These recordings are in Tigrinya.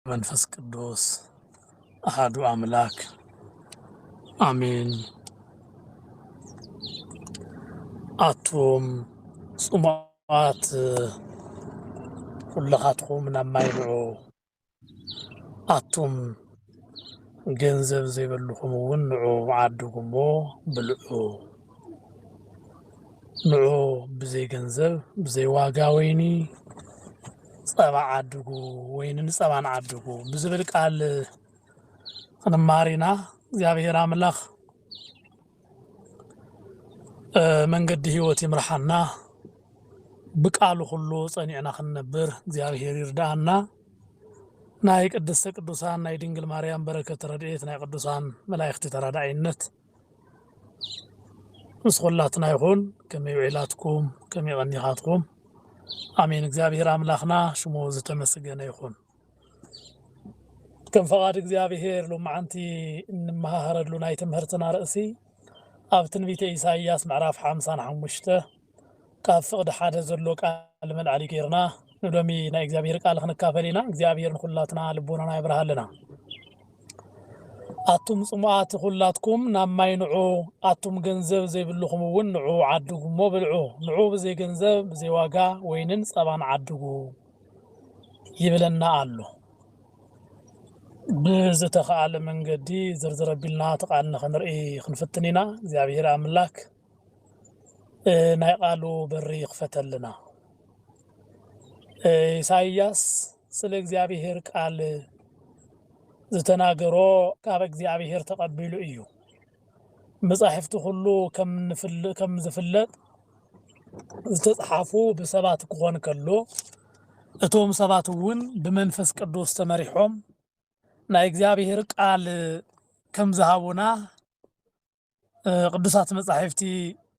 መንፈስ ቅዱስ አሐዱ አምላክ አሜን። አቱም ጽሙዓት ሁላኻትኩም ናብ ማይ ንዑ አቱም ገንዘብ ዘይበልኹም እውን ንዑ ዓድጉሞ ብልዑ ንዑ ብዘይ ገንዘብ ብዘይ ዋጋ ወይኒ ጸባ ዓድጉ ወይንን ጸባን ዓድጉ ብዝብል ቃል ክንማሪና እግዚአብሔር አምላክ መንገዲ ህይወት ይምርሐና ብቃሉ ሁሉ ጸኒዕና ክንነብር እግዚአብሔር ይርዳአና። ናይ ቅድስተ ቅዱሳን ናይ ድንግል ማርያም በረከት ረድኤት ናይ ቅዱሳን መላእክት ተራዳኢነት ምስኹላትና ይኹን። ከመይ ውዒላትኩም ከመይ ቀኒኻትኩም አሜን። እግዚአብሔር አምላክና ሽሙ ዝተመስገነ ይኹን። ከም ፈቃድ እግዚአብሔር ሎማዓንቲ እንመሃረሉ ናይ ትምህርትና ርእሲ ኣብ ትንቢተ ኢሳይያስ ምዕራፍ 55 ካብ ፍቅዲ ሓደ ዘሎ ቃል መልዓሊ ጌርና ንሎሚ ናይ እግዚአብሔር ቃል ክንካፈል ኢና። እግዚአብሔር ንኹላትና ልቦናና ይብርሃልና። አቱም ጽሙዓት ሁላትኩም ናብ ማይ ንዑ አቱም ገንዘብ ዘይብልኹም እውን ንዑ ዓድጉሞ ብልዑ ንዑ ብዘይ ገንዘብ ብዘይ ዋጋ ወይንን ጸባን ዓድጉ ይብለና ኣሎ። ብዝተኸኣለ መንገዲ ዝርዝር ኣቢልና ተቃልና ክንርኢ ክንፍትን ኢና። እግዚአብሔር አምላክ ናይ ቃሉ በሪ ይኽፈተልና። ኢሳይያስ ስለ እግዚአብሔር ቃል ዝተናገሮ ካብ እግዚአብሔር ተቀቢሉ እዩ። መጻሕፍቲ ሁሉ ከም ዝፍለጥ ዝተጻሓፉ ብሰባት ክኾን ከሎ እቶም ሰባት እውን ብመንፈስ ቅዱስ ተመሪሖም ናይ እግዚአብሔር ቃል ከም ዝሃቡና ቅዱሳት መጻሕፍቲ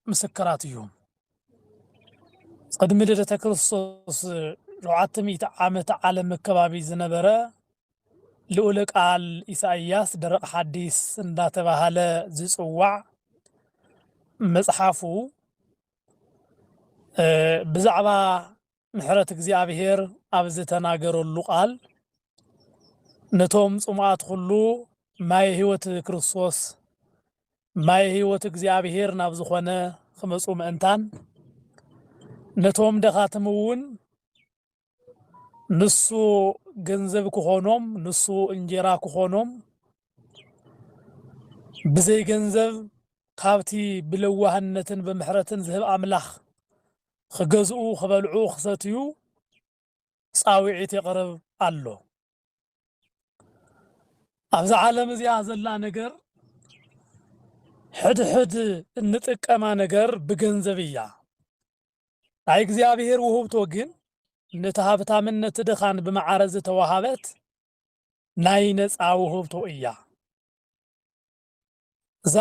ምስክራት እዮም። ቅድሚ ልደተ ክርስቶስ 700 ዓመት ዓለም ከባቢ ዝነበረ ልዑል ቃል ኢሳይያስ ደረቕ ሐዲስ እንዳተባሃለ ዝጽዋዕ መጽሓፉ ብዛዕባ ምሕረት እግዚአብሔር ኣብ ዝተናገረሉ ቃል ነቶም ጽሙዓት ሁሉ ማይ ህይወት ክርስቶስ ማይ ህይወት እግዚአብሔር ናብ ዝኾነ ክመጹ ምእንታን ነቶም ደኻትም እውን ንሱ ገንዘብ ክኾኖም ንሱ እንጀራ ክኾኖም ብዘይ ገንዘብ ካብቲ ብለዋህነትን ብምሕረትን ዝህብ ኣምላኽ ክገዝኡ ክበልዑ ክሰትዩ ጻዊዒት የቕርብ ኣሎ። ኣብዚ ዓለም እዚኣ ዘላ ነገር ሕድሕድ እንጥቀማ ነገር ብገንዘብ እያ። ናይ እግዚአብሔር ውህብቶ ግን ነቲ ሃብታምነት ድኻን ብማዕረ ዝተዋሃበት ናይ ነፃ ውህብቶ እያ። እዛ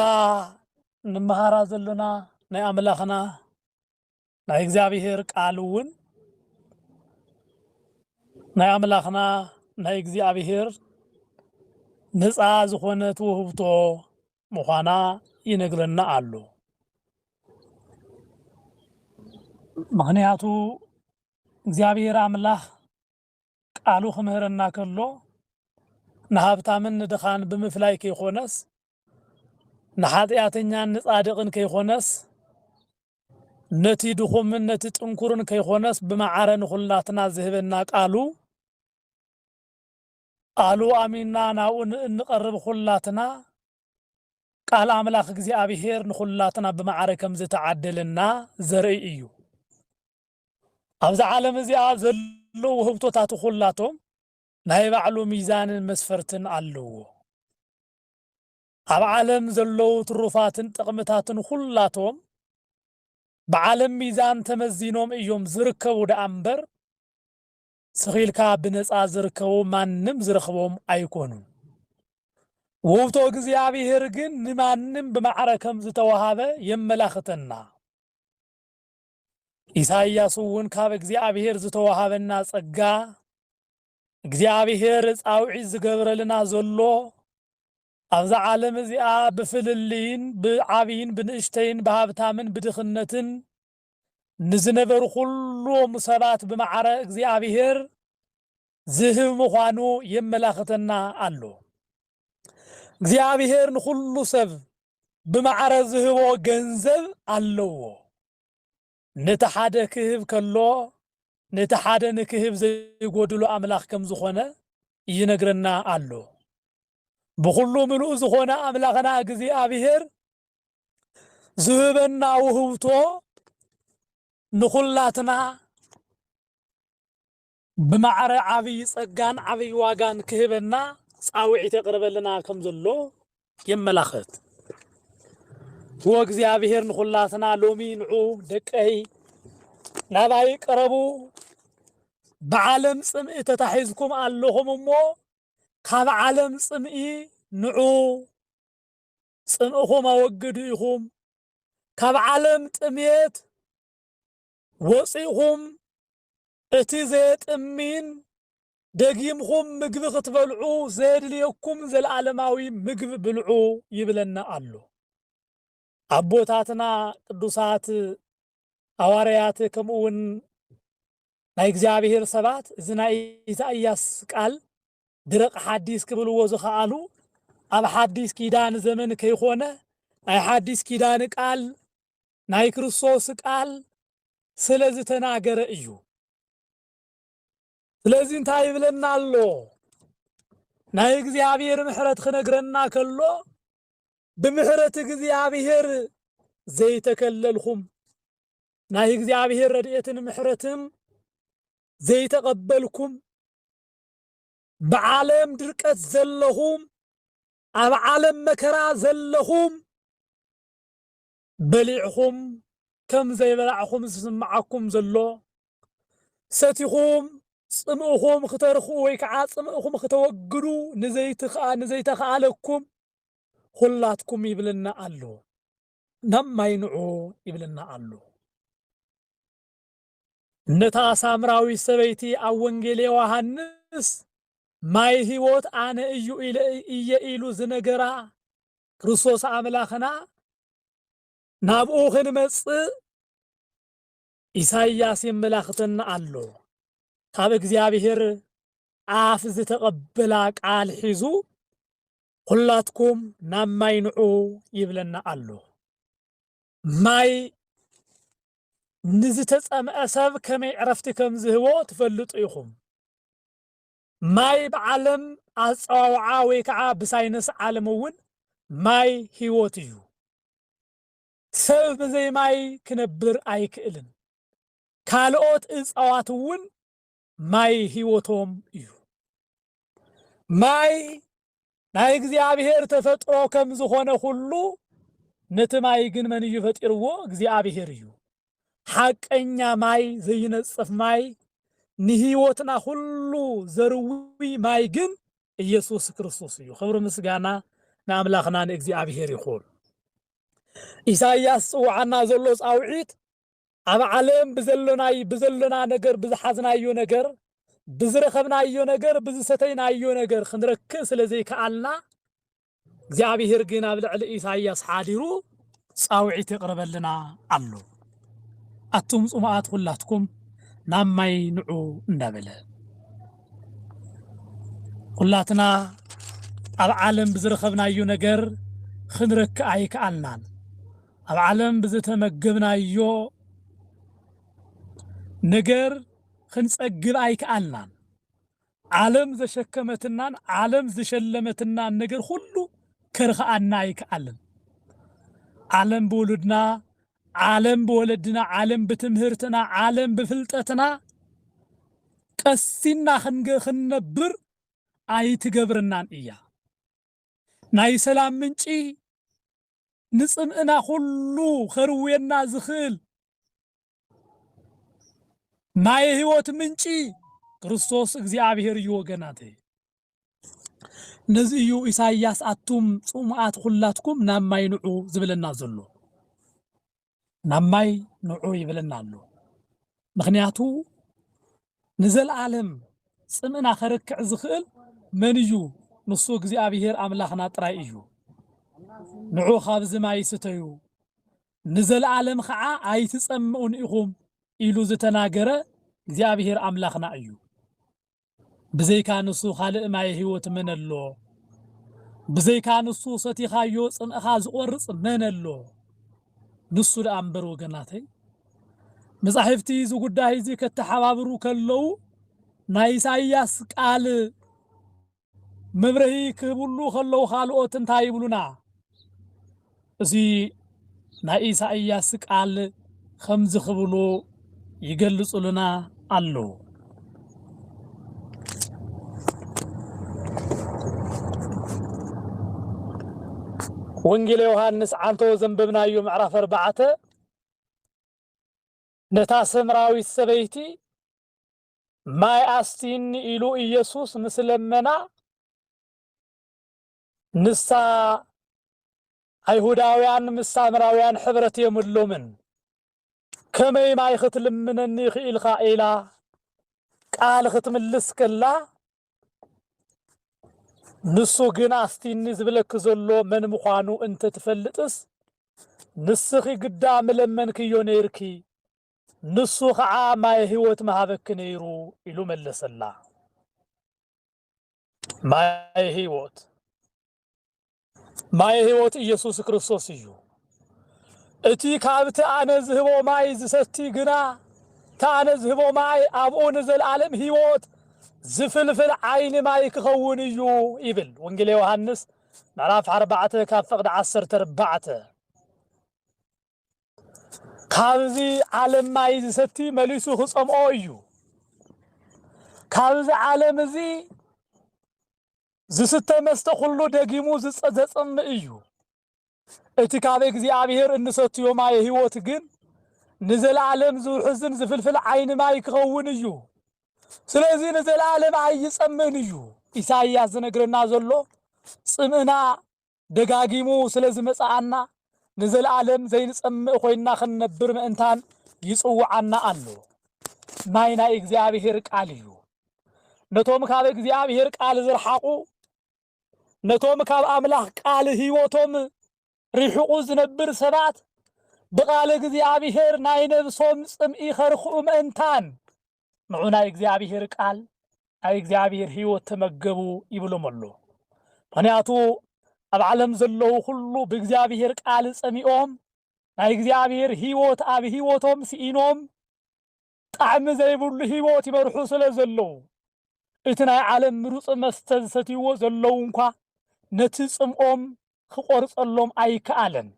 ንመሃራ ዘለና ናይ ኣምላኽና ናይ እግዚአብሔር ቃል እውን ናይ ኣምላኽና ናይ እግዚአብሔር ነፃ ዝኾነት ውህብቶ ምዃና ይነግረና ኣሎ። ምክንያቱ እግዚአብሔር አምላክ ቃሉ ክምህረና ከሎ ንሃብታምን ንድኻን ብምፍላይ ከይኾነስ ንኃጢአተኛን ንጻድቕን ከይኾነስ ነቲ ድኹምን ነቲ ጥንኩርን ከይኾነስ ብማዕረ ንኹላትና ዝህበና ቃሉ አሚንና ናብኡ እንቀርብ ኩላትና ቃል አምላክ እግዚአብሔር ንኹላትና ብማዕረ ከም ዝተዓደለና ዘርኢ እዩ። ኣብዚ ዓለም እዚኣ ዘለዉ ውህብቶታት ኩላቶም ናይ ባዕሉ ሚዛንን መስፈርትን ኣለዎ። ኣብ ዓለም ዘለዉ ትሩፋትን ጥቕምታትን ኩላቶም ብዓለም ሚዛን ተመዚኖም እዮም ዝርከቡ ደኣ እምበር ስኺልካ ብነፃ ዝርከቡ ማንም ዝረኽቦም ኣይኮኑን። ውህብቶ እግዚአብሔር ግን ንማንም ብማዕረ ከም ዝተዋሃበ የመላኽተና። ኢሳይያስ እውን ካብ እግዚአብሔር ዝተዋሃበና ጸጋ እግዚአብሔር ጻውዒት ዝገብረልና ዘሎ ኣብዛ ዓለም እዚኣ ብፍልልይን ብዓብይን ብንእሽተይን ብሃብታምን ብድኽነትን ንዝነበሩ ኩሎም ሰባት ብማዕረ እግዚአብሔር ዝህብ ምዃኑ የመላኽተና ኣሎ እግዚአብሔር ንኹሉ ሰብ ብማዕረ ዝህቦ ገንዘብ ኣለዎ ነቲ ሓደ ክህብ ከሎ ነቲ ሓደ ንክህብ ዘይጎድሎ ኣምላኽ ከም ዝኾነ ይነግረና ኣሎ ብኹሉ ምሉእ ዝኾነ ኣምላኽና እግዚአብሔር ዝህበና ውህብቶ ንኹላትና بمعرى عبي صقان عبي واقان كهبنا صاوعي تقرب لنا كم زلو يملاخت هو እግዚአብሔር ንኹላትና ሎሚ ንዑ ደቀይ ናባይ ቀረቡ بعالم ጽምኢ ተታሒዝኩም ኣለኹም እሞ ካብ ዓለም ጽምኢ ንዑ ጽምእኹም ኣወግዱ ኢኹም ካብ ዓለም ጥምየት ወፂኹም እቲ ዘጥሚን ደጊምኹም ምግቢ ክትበልዑ ዘድልየኩም ዘለዓለማዊ ምግቢ ብልዑ ይብለና ኣሎ አቦታትና ቅዱሳት ሐዋርያት ከምኡውን ናይ እግዚአብሔር ሰባት ዝናይ ኢሳይያስ ቃል ድረቅ ሐዲስ ክብልዎ ዝኽኣሉ ኣብ ሐዲስ ኪዳን ዘመን ከይኾነ ናይ ሐዲስ ኪዳን ቃል ናይ ክርስቶስ ቃል ስለዚ ተናገረ እዩ ስለዚህ እንታይ ይብለና ኣሎ ናይ እግዚአብሔር ምሕረት ክነግረና ከሎ بمحرت እግዚአብሔር ዘይተከለልኩም ናይ እግዚአብሔር ረድኤትን ምሕረትን ዘይተቀበልኩም بعالم ድርቀት ዘለኹም ኣብ ዓለም መከራ ዘለኹም በሊዕኹም ከም ዘይበላዕኹም ዝስምዓኩም ዘሎ ሰቲኹም ጽምእኹም ክትርኹ ወይ ከዓ ጽምእኹም ክትወግዱ ንዘይተኻለኩም ሁላትኩም ይብለና ኣሎ ነማይንዑ ይብለና ኣሎ ነታ ሳምራዊ ሰበይቲ ኣብ ወንጌል ዮሐንስ ማይ ህይወት ኣነ እዩ ኢሉ ዝነገራ ክርስቶስ ኣምላኽና ናብኡ ክንመጽእ ኢሳይያስ የመላኽተና ኣሎ ካብ እግዚአብሔር አፍ ዝተቀበላ ቃል ሒዙ ሁላትኩም ናማይንዑ ይብለና ኣሎ ማይ ንዝተጸምአ ሰብ ከመይ ዕረፍቲ ከም ዝህቦ ትፈልጡ ኢኹም ማይ ብዓለም ኣጸዋውዓ ወይ ከዓ ብሳይንስ ዓለም እውን ማይ ህይወት እዩ ሰብ ብዘይ ማይ ክነብር ኣይክእልን ካልኦት እጽዋት እውን ማይ ህይወቶም እዩ ማይ ናይ እግዚአብሔር ተፈጥሮ ከም ዝኾነ ሁሉ ነቲ ማይ ግን መን እዩ ፈጢርዎ እግዚአብሔር እዩ ሓቀኛ ማይ ዘይነጽፍ ማይ ንህይወትና ሁሉ ዘርዊ ማይ ግን ኢየሱስ ክርስቶስ እዩ ክብሪ ምስጋና ንኣምላኽና ንእግዚአብሔር ይኹን ኢሳይያስ ጽዋዕና ዘሎ ጻውዒት ኣብ ዓለም ብዘለና ነገር ብዝሓዝናዮ ነገር ብዝረኸብናዮ ነገር ብዝሰተይናዮ ነገር ክንረክብ ስለዘይከኣልና እግዚአብሔር ግን ኣብ ልዕሊ ኢሳይያስ ሓዲሩ ጻውዒት ይቅርበልና ኣሎ ኣቱም ጽሙኣት ሁላትኩም ናብ ማይ ንዑ እንዳበለ ሁላትና ኣብ ዓለም ብዝረኸብናዮ ነገር ክንረክብ ኣይከኣልናን ኣብ ዓለም ብዝተመገብናዮ ነገር ክንጸግብ ኣይከኣልናን ዓለም ዘሸከመትናን ዓለም ዝሸለመትናን ነገር ሁሉ ከርኸኣና ኣይከኣልን ዓለም ብውሉድና ዓለም ብወለድና ዓለም ብትምህርትና ዓለም ብፍልጠትና ቀሲና ክንነብር ኣይትገብርናን እያ ናይ ሰላም ምንጪ ንጽምእና ሁሉ ኸርዌና ዝኽእል ማይ ህይወት ምንጪ ክርስቶስ እግዚአብሔር እዩ ወገናቴ ነዚ እዩ ኢሳይያስ ኣቱም ጽሙኣት ሁላትኩም ናብ ማይ ንዑ ዝብለና ዘሎ ናብ ማይ ንዑ ይብለና ኣሎ ምክንያቱ ንዘለዓለም ጽምእና ከረክዕ ዝኽእል መን እዩ ንሱ እግዚአብሔር ኣምላኽና ጥራይ እዩ ንዑ ካብዚ ማይ ስተዩ ንዘለዓለም ከዓ ኣይትጸምኡን ኢኹም ኢሉ ዝተናገረ እግዚአብሔር ኣምላኽና እዩ بزي كانسو خالق ما يهوت من اللو بزي كانسو ستي خايو صنخا زقورص من اللو نسو الأنبر وقناتي مصاحفتي زو قداهي زي كتحبابرو كلو ناي إساياس قال مبرهي كبلو خلو خالقوت انتاي بلونا زي ناي إساياس قال خمز خبلو يقلص لنا الله وانجيل يوحنس عنتو زنببنا يوم معرف 4 نتا سمراوي السبيتي ماي أستين إلو إيسوس مسلمنا نسا أيهوداويان مسامراويان حبرت يملو من كمي ما يختلم من النيخ إلخا إلا قال ختم اللسكلا نسو جنا أستين نزبلك زلو من مخانو انت تفلتس نسخي قدام لمن كيونيركي نسو خعا ما يهوت مهابك نيرو إلو ملسلا ما يهوت إيسوس كريستوس يجو اتي كابت أنا زهبو ماي زستي قنا تانا زهبو ماي أبو نزل عالم هيوت زفلفل عين ماي كخون يجو إبل وانجلي يوحنس معراف 4 كافقد 14 كابزي عالم ماي زستي مليسو خصم أويو كابزي عالم زي زستة مستخلو دقيمو زتصم إيو اتي كابك زي عبير انسوتيو ماي هيوت جن نزل عالم زو حزن زفلفل عين ماي كخون يجو سلازي نزل عالم عي صمن يجو إساياس نغرنا زلو صمنا دغاغيمو سلازي مصاعنا نزل عالم زي نصم خوينا خنبر مانتان يصوعنا الله ماينا እግዚአብሔር ቃል እዩ ነቶም ካብ እግዚአብሔር ቃል ዝርሐቁ ነቶም ካብ አምላኽ ቃል ህይወቶም ሪሕቁ ዝነብር ሰባት بقال እግዚአብሔር ናይ ነብሶም ጽምኢ ኸርኹ ምእንታን ንዑና እግዚአብሔር ቃል አይ እግዚአብሔር ህይወት ተመገቡ ይብሎምሎ ምክንያቱ ኣብ ዓለም ዘለው ሁሉ በእግዚአብሔር ቃል ጸሚኦም ናይ እግዚአብሔር ህይወት ኣብ ህይወቶም ሲኢኖም ጣዕሚ ዘይብሉ ህይወት ይመርሑ ስለዘለው እቲ ናይ ዓለም ምሩጽ መስተ ዝሰትይዎ ዘለው እንኳ ነቲ ጽምኦም ክቆርጸሎም ኣይከኣለን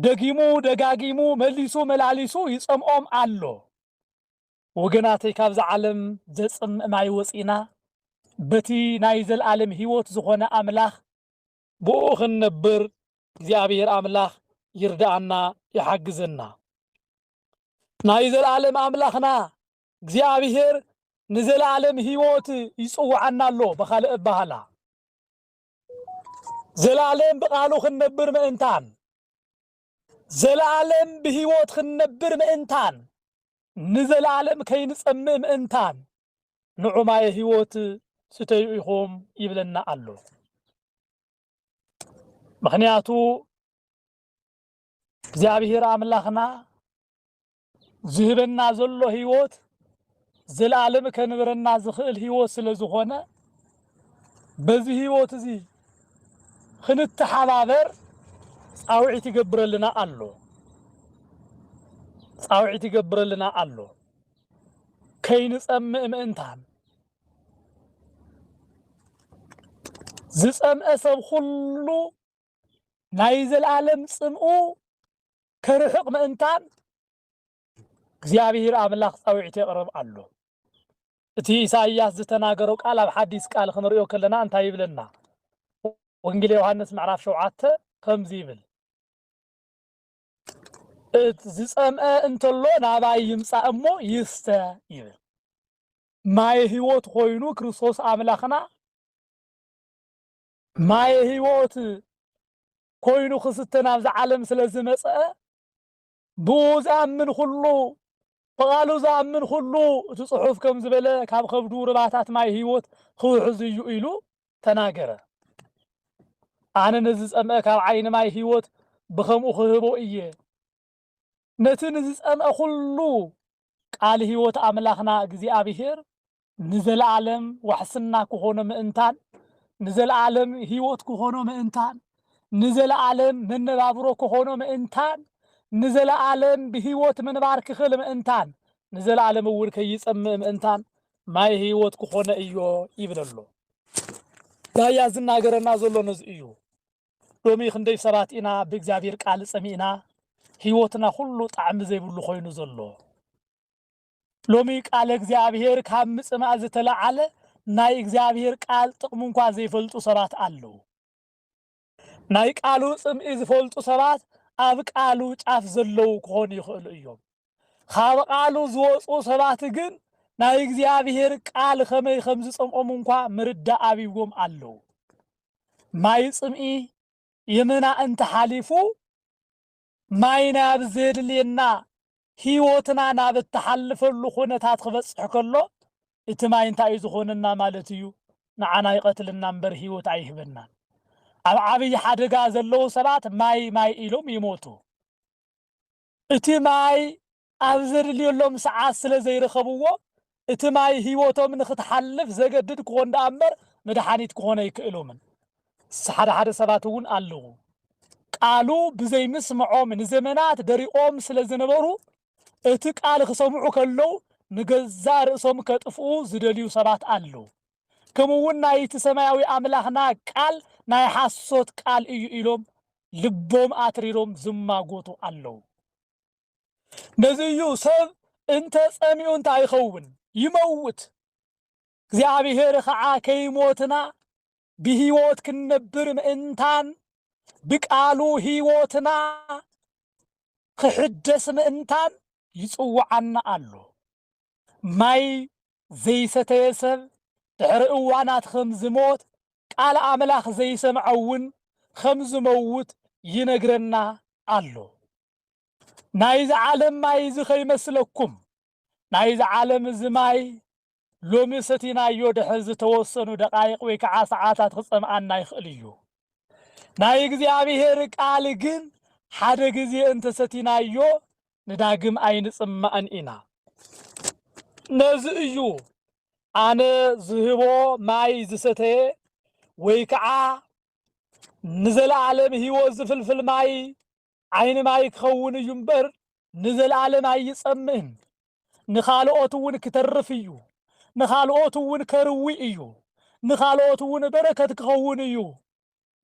ደጊሙ ደጋጊሙ መሊሱ መላሊሱ ይጸምኦም ኣሎ ወገናተይ ካብዛ ዓለም ዘጽም ማይ ወፂና በቲ ናይ ዘለዓለም ህይወት ዝኾነ አምላኽ ብኡ ክንነብር እግዚአብሔር አምላኽ ይርዳአና ይሐግዘና ናይ ዘለዓለም አምላኽና እግዚአብሔር ንዘለዓለም ህይወት ይጽውዓና ኣሎ በኻልእ ባህላ ዘለዓለም በቃሉ ክንነብር ምእንታን ዘለዓለም በህይወት ክንነብር ምእንታን ንዘለዓለም ከይንጸምእ ምእንታን ንዑማይ ህይወት ስተዩ ኢኹም ይብለና ኣሎ ምክንያቱ እግዚአብሔር አምላኽና ዝህበና ዘሎ ህይወት ዘለዓለም ከንብረና ዝኽእል ህይወት ስለዝኾነ በዚህ ህይወት እዚ ክንተሓባበር ጻውዒት ይገብረልና ኣሎ ጻውዒት ይገብረልና ኣሎ ከይንጸምእ ምእንታን ዝጸምአ ሰብ ኩሉ ናይ ዘለዓለም ጽምኡ ከርሕቕ ምእንታን እግዚአብሔር አምላኽ ጻውዒት ይቅርብ ኣሎ እቲ ኢሳይያስ ዝተናገረው ቃል ኣብ ሐዲስ ቃል ክንሪኦ ከለና እንታይ ይብለና ወንጌል ዮሐንስ ምዕራፍ 7 ከምዚ ይብል ዝጸምአ እንተሎ ናባይ ይምጻእ እሞ ይስተ ይብል ማይ ህይወት ኮይኑ ክርስቶስ አምላኽና ማይ ህይወት ኮይኑ ክስተ ናብ ዓለም ስለዝመጽአ ብኡዛምን ሁሉ በቃሉ ዛምን ሁሉ እቲ ጽሑፍ ከም ዝበለ ካብ ከብዱ ርባታት ማይ ህይወት ክውሕዝ እዩ ኢሉ ተናገረ ኣነ ነዚ ጸምአ ካብ ዓይኒ ማይ ህይወት ብኸምኡ ክህቦ እየ ነቲ ንዝጸምአ ሁሉ ቃል ህይወት አምላኽና እግዚአብሔር نزل عالم وحسنا كهونا مئنتان نزل عالم هيوت كهونا مئنتان نزل عالم من نبابرو كهونا مئنتان نزل عالم بهيوت من بارك خل مئنتان نزل عالم أول كيس مئنتان ما هيوت كهونا إيو يبدلو دا يازنا قرنا زلو نز إيو لومي خندي سبات إنا بإجابير قال سمينا هيوتنا كله طعم زي بلو خوينو زلو لومي قال እግዚአብሔር ካምጽማ ዝተለዓለ ናይ እግዚአብሔር ቃል ጥቅሙ እንኳን ዘይፈልጡ ሰባት አሉ ናይ ቃሉ ጽምኢ ዝፈልጡ ሰባት ኣብ ቃሉ ጫፍ ዘለው ኮን ይኽእሉ እዮም ካብ ቃሉ ዝወፁ ሰባት ግን ናይ እግዚአብሔር ቃል ከመይ ከም ዝጽምኦም እንኳን ምርዳ አብይዎም አሉ ማይ ጽምኢ የመና እንተ ሓሊፉ ማይና ብዘድልና هيوتنا نابت تحلفلو خونتات خبصح كله اتماي انتاي زخوننا مالتيو نعنا يقتلنا نمبر هيوت ايهبنا عبي حدقا زلو سبات ماي إلوم يموتو اتماي ابزر ليولوم ساعات سلا زي رخبوو اتماي هيوتو من ختحلف زقدد كون دامر مدحانيت كونه يكئلومن حد سباتون ألو قالوا بزي مسمعو من زمنات دريقوم سلا زنبرو اتك قال خصمعو كلو نغزار اسوم كطفو زدليو سبات አሉ كمون نايت سماوي املاحنا قال ناي حسوت قال إلوم لبوم اتريروم زماغوتو አሉ نزيو سب انت صميو انت يخون يموت እግዚአብሔር خዓ ከይሞትና بهيوت كنبر مئنتان بقالو هيوتنا خحدس مئنتان يصوعنا አሉ ማይ ዘይሰተየሰብ ድሕሪ እዋናት خمز موت ቃል አምላኽ ዘይሰምዐውን خمز موت ይነግረና አሉ ናይዝ ዓለም ማይ ዝኸይመስለኩም ናይዝ ዓለም ዝማይ ሎሚ ሰቲናዮ ድሕሪ ዝተወሰኑ ደቃይቅ ወይ ከዓ ሰዓታት ክጸምዓና ይኽእል እዩ ናይ እግዚአብሔር ቃል ግን ሓደ ጊዜ እንተ ሰቲናዮ نداقم أين صمأن إنا نزئيو أنا زهبو ماي زستي ويكعا نزل عالم هي وزفل في الماي عين ماي كخون ينبر نزل عالم أي يصمئن نخالقوتون كترفيو نخالقوتون كرويئيو نخالقوتون بركة كخونيو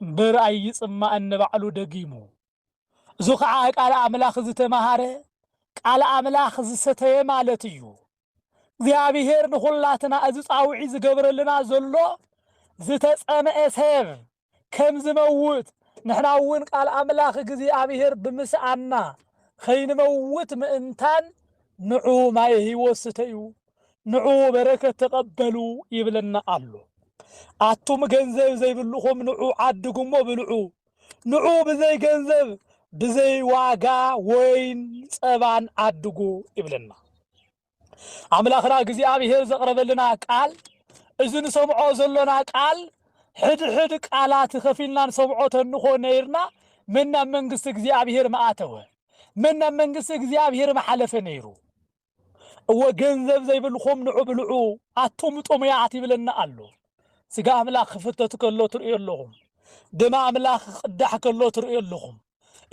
بر أي يصمأن نبعلو دقيمو زوخعا قال أملاخ زتمهاره قال أملاخ زستي مالتيو እግዚአብሔር ንኹላትና እዚ ጻውዒ ዝገብረልና ዘሎ ዝተጸመአ ሰብ ከም ዝመውት ንሕናውን ቃል ኣምላኽ እግዚአብሔር ብምስኣና ኸይንመውት ምእንታን ንዑ ማይ ህይወት ስተዩ ንዑ በረከት ተቀበሉ ይብለና ኣሎ አቱም ገንዘብ ዘይብልኹም ንዑ ዓድጉሞ ብልዑ ንዑ ብዘይ ገንዘብ ብዘይ ዋጋ ወይን ጸባን ዓድጉ ይብለና አምላኽና እግዚአብሔር ዘቅረበልና ቃል እዝን ሰምዖ ዘሎና ቃል ሕድ ቃላት ከፊልና ሰምዖ ተንኾን ነይርና መና መንግስት እግዚአብሔር ማአተወ መና መንግስት እግዚአብሔር ማሐለፈ ነይሩ ወገንዘብ ዘይብልኹም ንዑ ብልዑ አቱም ጦምያት ይብለና አሎ ስጋ አምላኽ ፍተት ከሎ ትርእየለኹም ደማ አምላኽ ቅዳሕ ከሎ ትርእየለኹም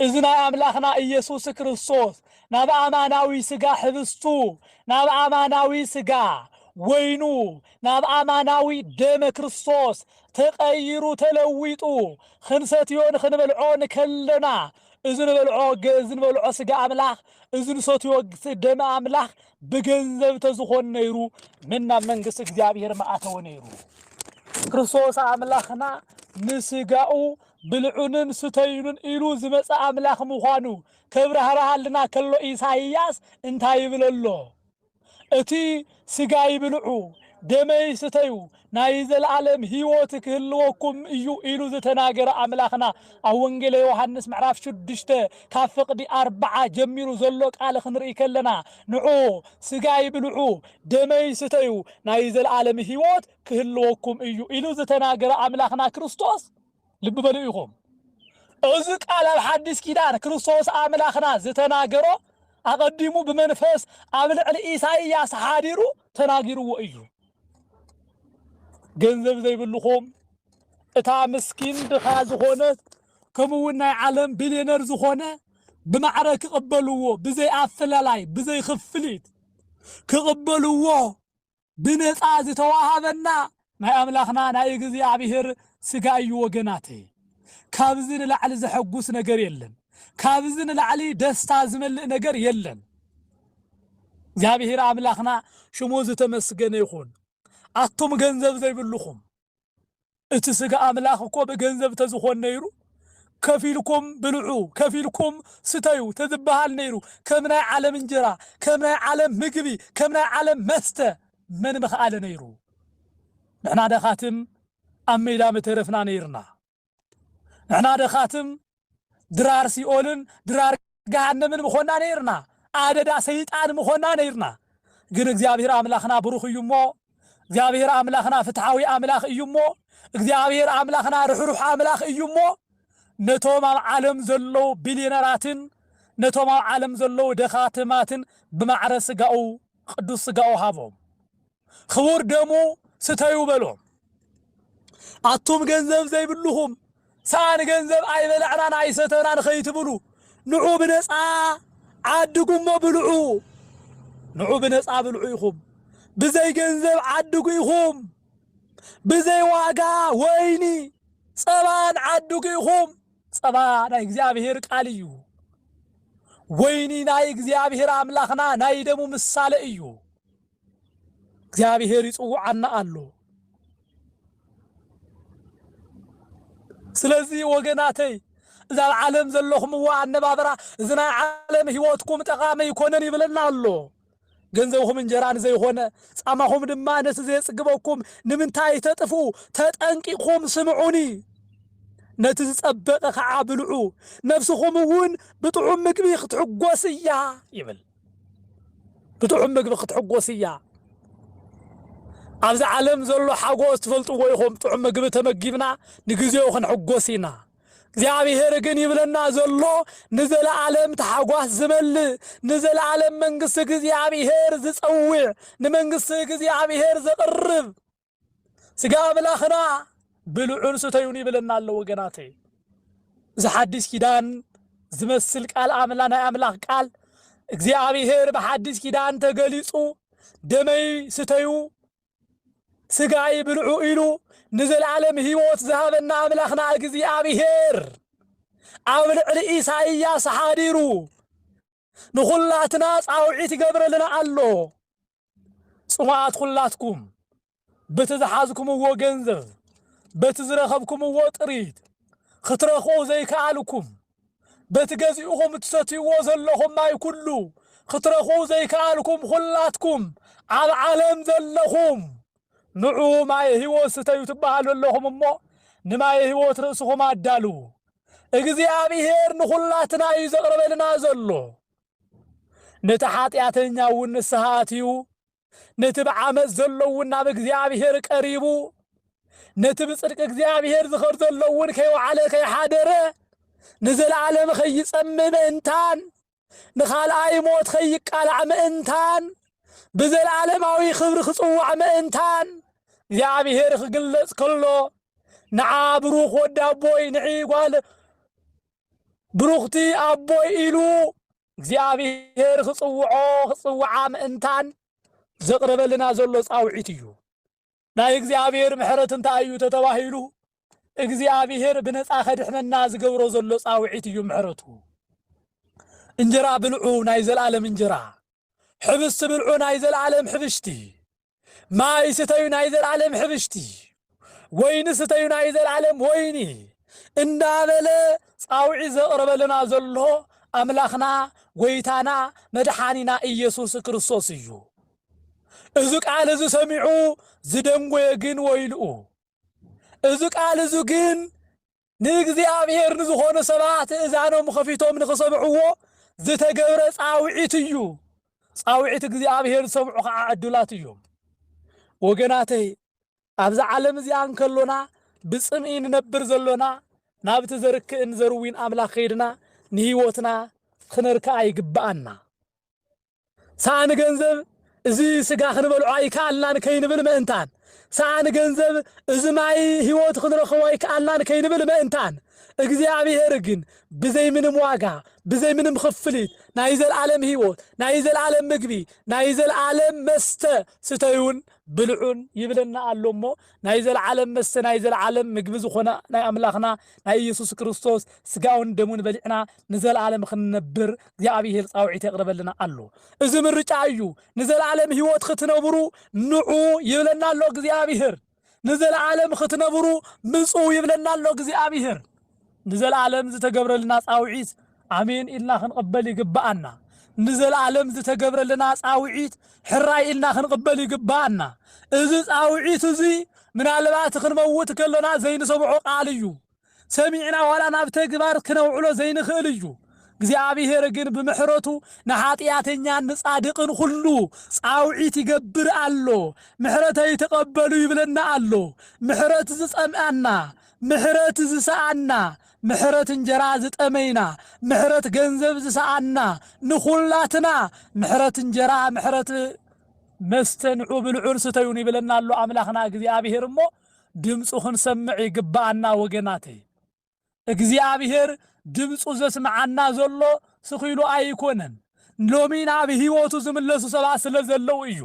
إذن أملاخنا إيسوس كريستوس ناب أماناوي سجا حبستو ناب أماناوي سجا وينو ناب أماناوي دم كريستوس تغيرو تلويتو خنساتيون خنبلعون كلنا إذن بلعو سجا أملاخ إذن صوتيو دم أملاخ بجنزب تزخون نيرو منا منقس እግዚአብሔር ማአተው ነይሩ كريستوس أملاخنا نسجاو بلعونن ستينن إلو زمس أملاخ مخانو كبرهرهالنا كلو إيساياس انتاي بلالله اتي سقاي بلعو دمي ستيو نايزل العالم هيوتك هلوكم إلو زتناقر أملاخنا أونجل يوحنس معراف شدشته كافق دي 4 جميرو زلوك آل خنرئي كلنا نعو سقاي بلعو دمي ستيو نايزل العالم هيوت كهلوكم إلو زتناقر أملاخنا كريستوس لب بلئيكم أزق على الحديث كيدان كريستوس أملاخنا زتناقرو أقدمو بمنفس أمل على إيساياس حاديرو تناقرو وإيو ገንዘብ ዘይብልኹም እታ ምስኪን ድኻ ዝኾነት ከምኡውን ናይ ዓለም ቢልዮነር ዝኾነ ብማዕረ ክቕበልዎ ብዘይ ኣፈላላይ ብዘይ ክፍሊት ክቕበልዎ ብነፃ ዝተዋሃበና ናይ ኣምላኽና ናይ እግዚኣብሔር ስጋ እዩ ወገናተይ። ካብዚ ንላዕሊ ዘሐጉስ ነገር የለን። ካብዚ ንላዕሊ ደስታ ዝመልእ ነገር የለን። እግዚአብሔር አምላኽና ሽሙ ዝተመስገነ ይኹን። አቶም ገንዘብ ዘይብልኹም እቲ ስጋ አምላኽ እኮ በገንዘብ ተዝኾን ነይሩ ከፊልኩም ብልዑ ከፊልኩም ስተዩ ተዝበሃል ነይሩ ከም ናይ ዓለም እንጀራ ከም ናይ ዓለም ምግቢ ከም ናይ ዓለም መስተ መን በኸኣለ ነይሩ። ንሕና ደኻትም ኣብ ሜዳ መተረፍና ነይርና። ንሕና ደኻትም ድራር ሲኦልን ድራር ገሃነምን ምኾና ነይርና። አደዳ ሰይጣን ምኾና ነይርና። ግን እግዚአብሔር አምላኽና ብሩኽ እዩ እሞ እግዚአብሔር አምላኽና ፍትሐዊ አምላኽ እዩ እሞ እግዚአብሔር አምላኽና ርኅሩሕ አምላኽ እዩ እሞ ነቶም ኣብ ዓለም ዘለው ቢልዮነራትን ነቶም ኣብ ዓለም ዘለው ደኻትማትን ብማዕረ ስጋኡ ቅዱስ ስጋኡ ሃቦም ክቡር ደሙ ስተዩ በሎም። አቶም ገንዘብ ዘይብልኹም ሳን ገንዘብ ኣይበላዕናን ኣይሰተናን ኸይትብሉ ንዑ ብነፃ ዓድጉሞ ብልዑ ንዑ ብነፃ ብልዑ ኢኹም ብዘይ ገንዘብ ዓድጉ ኢኹም ብዘይ ዋጋ ወይኒ ፀባን ዓድጉ ኢኹም። ፀባ ናይ እግዚአብሔር ቃል እዩ። ወይኒ ናይ እግዚአብሔር አምላኽና ናይ ደሙ ምሳሌ እዩ። እግዚአብሔር ይጽውዓና ኣሎ። ስለዚህ ወገናተይ እዛ ዓለም ዘለኹም አነባብራ እዚ ናይ ዓለም ህይወትኩም ጠቃሚ ይኮነን ይብለና ኣሎ። ገንዘብኩም እንጀራን ዘይኾነ ጻማኹም ድማ ነቲ ዘጽግበኩም ንምንታይ ተጥፉ ተጠንቂኹም ስምዑኒ ነቲ ዝጸበቀ ከዓ ብልዑ ነፍስኹም እውን ብጥዑም ምግቢ ክትሕጎስ እያ ይብል። ብጥዑም ምግቢ ክትሕጎስ እያ። ኣብዚ ዓለም ዘሎ ሓጎስ ትፈልጥዎ ኢኹም። ጥዑም ምግቢ ተመጊብና ንግዜኡ ክንሕጎስ ኢና። እግዚአብሔር ግን ይብለና ዘሎ ንዘለዓለም ተሓጓስ ዝመልእ ንዘለዓለም መንግስቲ እግዚአብሔር ዝጸውዕ ንመንግስቲ እግዚአብሔር ዘቕርብ ስጋ አምላኽና ብልዑን ስተዩን ይብለና ኣሎ ወገናተይ። እዚ ሓድሽ ኪዳን ዝመስል ቃል ናይ አምላኽ ቃል እግዚአብሔር ብሓድሽ ኪዳን ተገሊጹ ደመይ ስተዩ ስጋይ ብልዑ ኢሉ ንዘለዓለም ህይወት ዝሃበና አምላኽና እግዚአብሔር ኣብ ልዕሊ ኢሳይያስ ሓዲሩ ንኹላትና ጻውዒት ይገብረልና ኣሎ። ጽዋዓት ኩላትኩም በቲ ዝሓዝኩምዎ ገንዘብ በቲ ዝረኸብኩምዎ ጥሪት ክትረኽቡ ዘይከኣልኩም በቲ ገዚኡኹም ትሰትይዎ ዘለኹም ማይ ኩሉ ክትረኽቡ ዘይከኣልኩም ኩላትኩም ኣብ ዓለም ዘለኹም ንዑ ማይ ህይወት ስተዩ ትበሃሉ ኣለኹም እሞ ንማይ ህይወት ርእስኹም ኣዳሉ። እግዚአብሔር ንኹላትና እዩ ዘቕረበልና ዘሎ። ነቲ ሓጢአተኛ እውን ንስሓ ኣትዩ ነቲ ብዓመፅ ዘሎ እውን ናብ እግዚአብሔር ቀሪቡ ነቲ ብጽድቂ እግዚአብሔር ዝኸድ ዘሎ እውን ከይወዓለ ከይሓደረ ንዘለዓለም ኸይጸምእ ምእንታን ንኻልኣይ ሞት ኸይቃላዕ ምእንታን ብዘለዓለማዊ ክብሪ ክጽዋዕ ምእንታን እግዚአብሔር ክግለጽ ከሎ ንዓ ብሩኽ ወዲ ኣቦይ ንዒ ጓል ብሩኽቲ ኣቦይ ኢሉ እግዚአብሔር ክጽውዓ ምእንታን ዘቕረበልና ዘሎ ጻውዒት እዩ። ናይ እግዚአብሔር ምሕረት እንታይ እዩ ተተባሂሉ እግዚአብሔር ብነፃ ከድሕነና ዝገብሮ ዘሎ ጻውዒት እዩ ምሕረቱ። እንጀራ ብልዑ ናይ ዘለዓለም እንጀራ ሕብስቲ ብልዑ ናይ ዘለዓለም ሕብሽቲ ማይ ስተዩ ናይ ዘለዓለም ሕብሽቲ ወይኒ ስተዩ ናይ ዘለዓለም ወይኒ እንዳበለ ጻውዒት ዘቕረበልና ዘሎ አምላኽና ጎይታና መድሓኒና ኢየሱስ ክርስቶስ እዩ። እዚ ቃል እዚ ሰሚዑ ዝደንጎየ ግን ወይልኡ እዚ ቃል እዚ ግን ንእግዚአብሔር ንዝኾነ ሰባት እዛኖም ከፊቶም ንኽሰምዕዎ ዝተገብረ ጻውዒት እዩ። ጻውዒት እግዚአብሔር ሰምዑ ከዓ ዕዱላት እዮም። ወገናተይ ኣብዚ ዓለም እዚኣ እንከሎና ብጽምኢ ንነብር ዘሎና ናብቲ ዘርክእን ዘርዊን አምላኽ ኸይድና ንህይወትና ክነርክዓ ይግብኣና። ሳኒ ገንዘብ እዚ ስጋ ክንበልዖ ኣይከኣልናን ከይንብል ምእንታን سعان جنزب إزماي هيوت خضر خوايك ألان كينبل ما إنتان እግዚአብሔር ግን بزي من مواقع بزي من مخفلت نايزل عالم هيوت نايزل عالم مقبي نايزل عالم مست ستيون بلعون يبلنا علمو نايزل عالم مست نايزل عالم مقبز خونا ناي أملاخنا ناي يسوس كريستوس سقاون دمون بلعنا نزل عالم خنبر እግዚአብሔር ጻውዒት يقربلنا አሉ إذا من رجعيو نزل عالم هيوت ختنبرو نعو يبلنا له እግዚአብሔር نزل عالم ختنبرو مصو يبلنا له እግዚአብሔር نزل عالم زتجبر لنا صاوعيت آمين إلنا خنقبل يقبأنا نزل عالم زتجبر لنا صاوعيت حراي إلنا خنقبل يقبأنا إذا صاوعيت زي من علبات خنموت كلنا زين سبعو قاليو سمعنا ولا نبتكبر كنوعلو زين خليو እግዚአብሔር ግን በመሕረቱ ነኃጢአተኛን ጻድቅን ሁሉ ጻውዒት ይገብር አሎ ምሕረት ይተቀበሉ ይብለና አሎ ምሕረት ዝጸምአና ምሕረት ዝሰአና ምሕረት እንጀራ ዝጠመይና ምሕረት ገንዘብ ዝሰአና ንኹላትና ምሕረት እንጀራ ምሕረት መስተንዑ ብልዑን ስተዩን ይብለና አሎ አምላኽና እግዚአብሔር እሞ ድምፁ ክንሰምዕ ይግባአና ወገናቴ እግዚአብሔር ድምፁ ዘስምዓና ዘሎ ስኺሉ ኣይኮነን ሎሚና በህይወቱ ዝምለሱ ሰባት ስለዘለው እዩ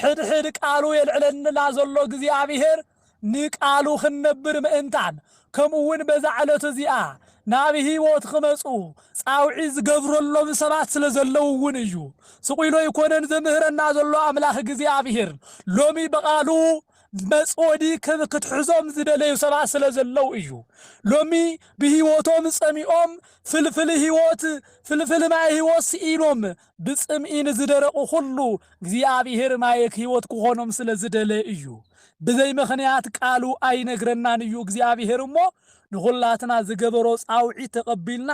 ሕድሕድ ቃሉ የልዕለና ዘሎ እግዚአብሔር ንቃሉ ክንነብር ምእንታን ከምኡውን በዛ ዕለት እዚኣ ናብ ህይወት ክመፁ ጻውዒ ዝገብረሎም ሰባት ስለዘለው እውን እዩ ስኺሉ ይኮነን ዘምህረና ዘሎ አምላኽ እግዚአብሔር ሎሚ በቃሉ መጾዲ ክትሕዞም ዝደለዩ ሰባት ስለዘለው እዩ ሎሚ በህይወቶም ጸሚኦም ፍልፍል ህይወት ፍልፍል ማይ ህይወት ሲኢሎም ብጽምኢን ዝደረቁ ሁሉ እግዚአብሔር ማይክ ህይወት ክኾኖም ስለዝደለ እዩ በዘይ ምኽንያት ቃሉ አይነግረናን እዩ እግዚአብሔር እሞ ንኹላትና ዝገበሮ ጻውዒ ተቀቢልና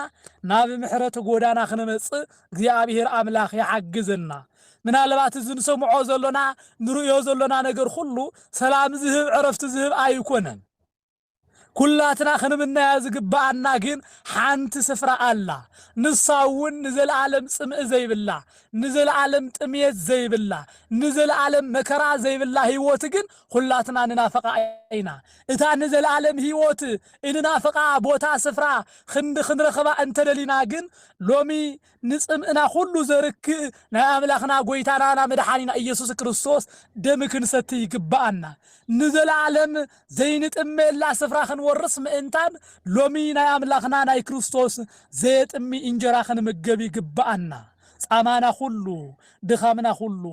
ናብ ምሕረት ጎዳና ክንመጽእ እግዚአብሔር አምላኽ ይሓግዘና ምናልባት ዝንሰምዖ ዘሎና ንርእዮ ዘሎና ነገር ሁሉ ሰላም ዝህብ ዕረፍት ዝህብ አይኮነን ኩላትና ክንምናያ ዝግባአና ግን ሓንቲ ስፍራ አላ ንሳውን ንዘለዓለም ጽምእ ዘይብላ ንዘለዓለም ጥምየት ዘይብላ ንዘለዓለም መከራ ዘይብላ ህይወት ግን ኩላትና ንናፈቃ አይና እታ ንዘለዓለም ህይወት እንናፈቃ ቦታ ስፍራ ክንረኸባ እንተደሊና ግን ሎሚ ንጽምእና ሁሉ ዘርክ ናይ አምላኽና ጎይታናና መድኃኒና ኢየሱስ ክርስቶስ ደም ክንሰቲ ይግባአና ንዘለዓለም ዘይንጥመላ ስፍራ ክንወርስ ምእንታን ሎሚ ናይ አምላኽና ናይ ክርስቶስ ዘየጥሚ እንጀራ ክንምገብ ይግባአና ጻማና ሁሉ ድኻምና ሁሉ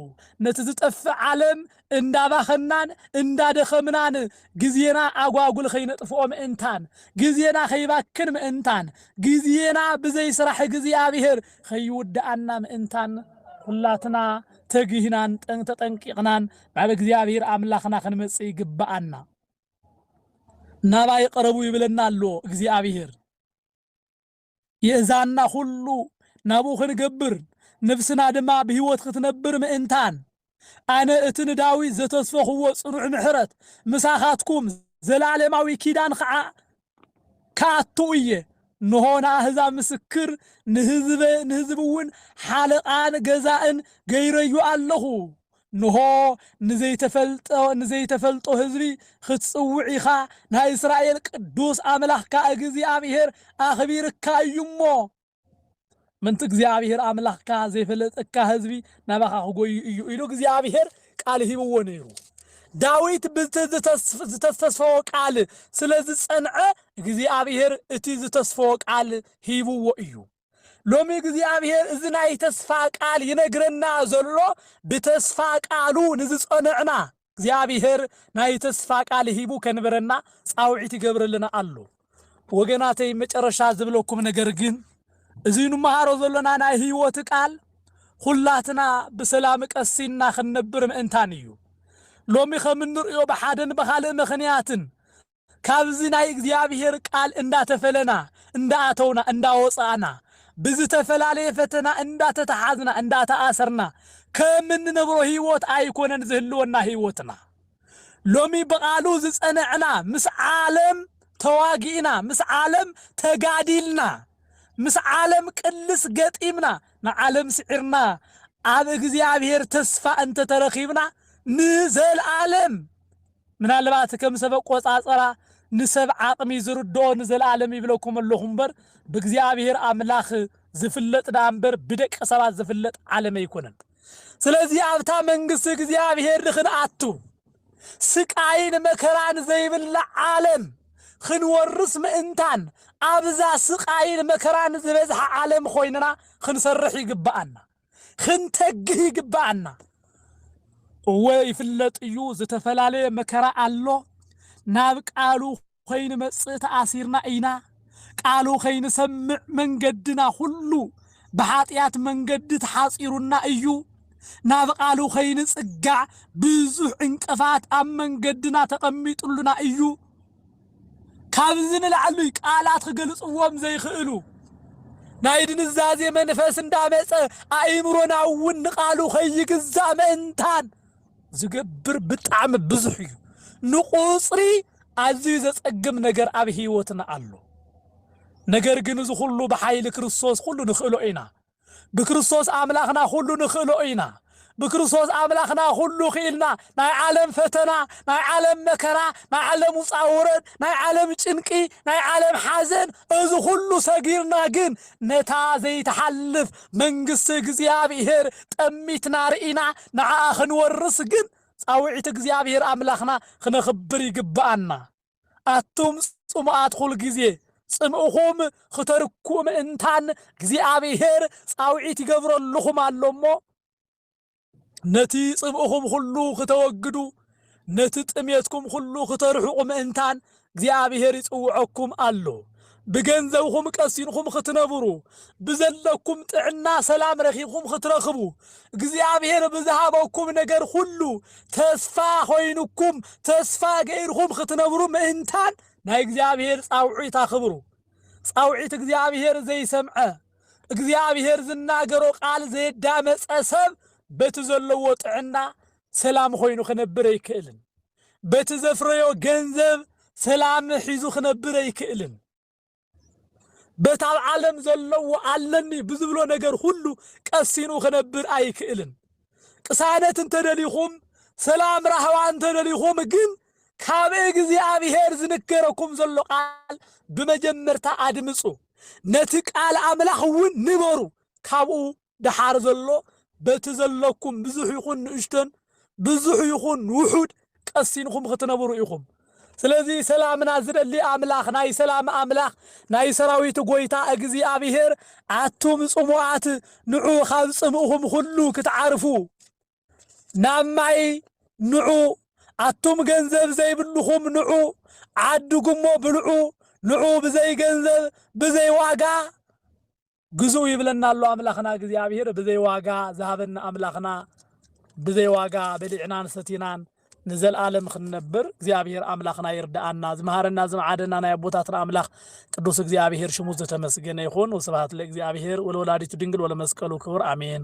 ነቲ ዝጠፍእ ዓለም እንዳባኸናን እንዳደኸምናን ጊዜና አጓጉል ኸይነጥፍኦ ምእንታን ጊዜና ኸይባክን ምእንታን ጊዜና ብዘይ ስራሕ እግዚአብሔር ኸይውድአና ምእንታን ሁላትና ተግህናን ተጠንቂቅናን ናብ እግዚአብሔር አምላኽና ክንመጽእ ይግባአና ናባይ ቀረቡ ይብለና አሎ እግዚአብሔር የዛና ሁሉ ናቡ ክንገብር ነፍስና ድማ በህይወት ክትነብር ምእንታን አነ እትን ዳዊት ዘተስፈኽዎ ጽኑዕ ምሕረት ምሳኻትኩም ዘላለማዊ ኪዳን ከዓ ካቱየ ንሆና ህዛ ምስክር ንህዝብውን ሓለቃን ገዛእን ገይረዩ ኣለኹ ንሆ ንዘይተፈልጦ ህዝቢ ክትጽውዕ ኢኻ ናይ እስራኤል ቅዱስ አምላኽካ እግዚአብሔር አኽቢርካ እዩሞ ምንት እግዚአብሔር አምላኽካ ዘይፈለጠካ ህዝቢ ናባኻ ክጎዩ እዩ ኢሉ እግዚአብሔር ቃል ሂብዎ ነይሩ ዳዊት ዝተስፈዎ ቃል ስለዚ ጸንዐ እግዚአብሔር እቲ ዝተስፈዎ ቃል ሂብዎ እዩ ሎሚ እግዚአብሔር እዚ ናይ ተስፋ ቃል ይነግረና ዘሎ ብተስፋ ቃሉ ንዝጸንዕና እግዚአብሔር ናይ ተስፋ ቃል ሂቡ ከንበረና ጻውዒት ይገብረልና አሎ ወገናተይ መጨረሻ ዝብለኩም ነገር ግን እዚ ንመሃሮ ዘለና ናይ ህይወት ቃል ሁላትና በሰላም ቀሲና ክንነብር ምእንታን እዩ ሎሚ ከምንርእዮ በሓደን በኻልእ ምኽንያትን ካብዚ ናይ እግዚአብሔር ቃል እንዳተፈለና እንዳአተውና እንዳወጻና ብዝተፈላለየ ፈተና እንዳተተሓዝና እንዳተአሰርና ከምንነብሮ ህይወት አይኮነን ዝህልወና ህይወትና ሎሚ በቃሉ ዝጸንዕና ምስ ዓለም ተዋጊእና ምስ ዓለም ተጋዲልና ምስ ዓለም ቅልስ ገጢምና ንዓለም ስዒርና ኣብ እግዚአብሔር ተስፋ እንተ ተረኺብና ንዘለዓለም ምናልባት ከም ሰበ ቆጻጸራ ንሰብ ዓቅሚ ዝርድኦ ንዘለዓለም ይብለኩም ኣለኹም እምበር ብእግዚአብሔር አምላኽ ዝፍለጥ ዳንበር ብደቀ ሰባት ዝፍለጥ ዓለም ኣይኮነን። ስለዚ ኣብታ መንግስቲ እግዚአብሔር ንኽንኣቱ ስቃይን መከራን ዘይብላ ዓለም ክንወርስ ምእንታን ኣብዛ ስቃይን መከራን ዝበዝሐ ዓለም ኮይንና ክንሰርሕ ይግባአና ክንተግህ ይግባአና። ወይፍለጥ እዩ ዝተፈላለየ መከራ ኣሎ ናብ ቃሉ ኸይን መጽእ ተኣሲርና ኢና ቃሉ ኸይን ሰምዕ መንገድና ሁሉ በኃጢአት መንገድ ተሓጺሩና እዩ ናብ ቃሉ ኸይን ጽጋዕ ብዙሕ እንቅፋት ኣብ መንገድና ተቐሚጡልና እዩ ካብዚ ንላዕሊ ቃላት ክገልጽዎም ዘይኽእሉ ናይ ድንዛዜ መንፈስ እንዳመጸ ኣእምሮና እውን ንቃሉ ኸይግዛእ ምእንታን ዝገብር ብጣዕሚ ብዙሕ እዩ ንቁጽሪ ኣዝዩ ዘጸግም ነገር ኣብ ህይወትና ኣሎ። ነገር ግን እዚ ሁሉ በኃይል ክርስቶስ ሁሉ ንኽእሎ ኢና بكريستوس أملاخنا كله نخلقينا بكريستوس أملاخنا كله خيلنا ناي عالم فتنا ناي عالم مكرا ناي عالم مصاورد ناي عالم چنقي ناي عالم حزن از كله صغيرنا جن نتا زي تحلف منغست እግዚአብሔር ጠሚትና ርኢና ንዓኸ ንወርስ ግን ጻውዒት እግዚአብሔር አምላኽና ክነኽብር ይግባአና አቱም ጽሙአት ሁሉ ጊዜ ጽምኡኹም ኽተርኩም እንታን እግዚአብሔር ጻውዒት ይገብረልኹም አሎሞ ነቲ ጽምኡኹም ሁሉ ኽተወግዱ ነቲ ጥሜትኩም ሁሉ ኽተርሑቁም እንታን እግዚአብሔር ይጽውዖኩም አሎ بجنزوهم كسينهم ختنبرو بزلكم تعنا سلام رخيكم خترخبو እግዚአብሔር بذهابكم نجر كله تسفا خوينكم تسفا غيرهم ختنبرو منتان ناي እግዚአብሔር ጻውዒት አኽብሩ ጻውዒት እግዚአብሔር ዘይሰምዐ እግዚአብሔር ዝናገሮ ቃል ዘይዳመጸ ሰብ በትዘለዎ ጥዕና ሰላም ኮይኑ ክነብር ይክእልን በትዘፍረዮ ገንዘብ ሰላም ሒዙ ክነብር ይክእልን በታው ዓለም ዘለው አለኒ ብዙብሎ ነገር ሁሉ ቀሲኑ ከነብር አይክእልን ቅሳነት እንተደሊኹም ሰላም ረህዋን ተደሊኹም ግን ካብ እግዚአብሔር ዝንከረኩም ዘሎ ቃል በመጀመርታ አድምጹ ነቲ ቃል አምላኽውን ንበሩ ካብኡ ደሓር ዘሎ በትዘለኩም ብዙሕ ይኹን ንእሽተን ብዙሕ ይኹን ውሑድ ቀሲንኩም ክትነብሩ ኢኹም ስለዚህ ሰላምና ዝደሊ አምላኽ ናይ ሰላም አምላኽ ናይ ሰራዊት ጎይታ እግዚአብሔር አቱም ጽሙዓት ንዑ ካብ ጽምኡኹም ሁሉ ክትዓርፉ ናማይ ንዑ አቱም ገንዘብ ዘይብልኹም ንዑ ዓድጉሞ ብልዑ ንዑ ብዘይ ገንዘብ ብዘይ ዋጋ ግዙ ይብለና አሎ አምላኽና እግዚአብሔር ብዘይ ዋጋ ዝሃበና አምላኽና ብዘይ ዋጋ በሊዕናን ሰቲናን نزل عالم خنبر እግዚአብሔር አምላኽና ይርዳአና ዝማሃረና ዝማዓደና ናይ አቦታትና አምላኽ ቅዱስ እግዚአብሔር ሽሙ ዝተመስገነ ይኹን ወስብሐት ለእግዚአብሔር ወለወላዲቱ ድንግል ወለመስቀሉ ክብር አሜን